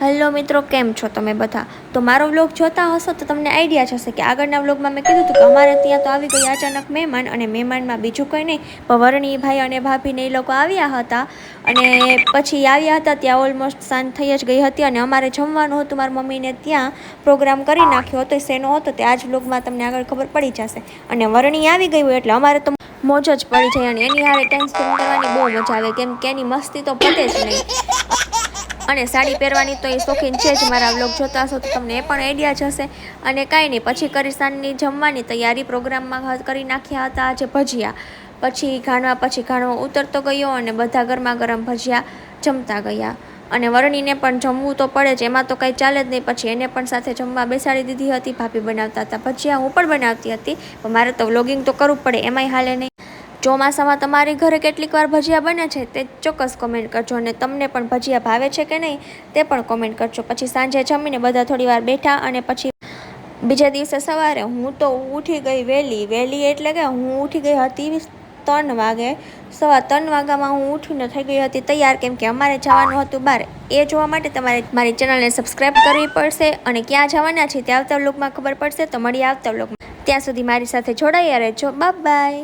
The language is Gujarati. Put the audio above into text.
હેલો મિત્રો, કેમ છો તમે બધા? તો મારો વ્લોગ જોતા હશો તો તમને આઈડિયા જશે કે આગળના વ્લોગમાં મેં કીધું હતું કે અમારે ત્યાં તો આવી ગઈ અચાનક મહેમાન, અને મહેમાનમાં બીજું કંઈ નહીં પણ વરણી ભાઈ અને ભાભીને એ લોકો આવ્યા હતા. અને પછી આવ્યા હતા ત્યાં ઓલમોસ્ટ સાંજ થઈ જ ગઈ હતી, અને અમારે જમવાનું હતું. મારી મમ્મીને ત્યાં પ્રોગ્રામ કરી નાખ્યો હતો, શેનો હતો તે આજ વ્લોગમાં તમને આગળ ખબર પડી જશે. અને વરણી આવી ગઈ હોય એટલે અમારે તો મોજ જ પડી જાય, અને એની હારે ટાઈમ સ્પેન્ડ કરવાની બહુ મજા આવે, કેમ કે એની મસ્તી તો પતે જ નહીં. અને સાડી પહેરવાની તો એ શોખીન છે જ. મારા વ્લોગ જોતા હશો તો તમને એ પણ આઈડિયા જ હશે. અને કાંઈ નહીં, પછી કરી સાંજની જમવાની તૈયારી. પ્રોગ્રામમાં કરી નાખ્યા હતા આજે ભજીયા. પછી ઘાણો ઉતરતો ગયો અને બધા ગરમા ગરમ ભજીયા જમતા ગયા. અને વરણીને પણ જમવું તો પડે જ, એમાં તો કંઈ ચાલે જ નહીં. પછી એને પણ સાથે જમવા બેસાડી દીધી હતી. ભાભી બનાવતા હતા ભજીયા, હું પણ બનાવતી હતી, પણ મારે તો વ્લોગિંગ તો કરવું પડે, એમાંય હાલે નહીં. ચોમાસામાં તમારી ઘરે કેટલીક વાર ભજીયા બને છે તે ચોક્કસ કોમેન્ટ કરજો, અને તમને પણ ભજીયા ભાવે છે કે નહીં તે પણ કોમેન્ટ કરજો. પછી સાંજે જમીને બધા થોડી વાર બેઠા, અને પછી બીજા દિવસે સવારે હું તો ઉઠી ગઈ વહેલી એટલે કે હું ઉઠી ગઈ હતી 3 વાગે. 3:15 વાગ્યામાં હું ઉઠીને થઈ ગઈ હતી તૈયાર, કેમ કે અમારે જવાનું હતું બહાર. એ જોવા માટે તમારે મારી ચેનલને સબસ્ક્રાઈબ કરવી પડશે, અને ક્યાં જવાના છે તે આવતા વ્લોગમાં ખબર પડશે. તો મળીએ આવતા વ્લોગમાં, ત્યાં સુધી મારી સાથે જોડાયા રહેજો. Bye bye.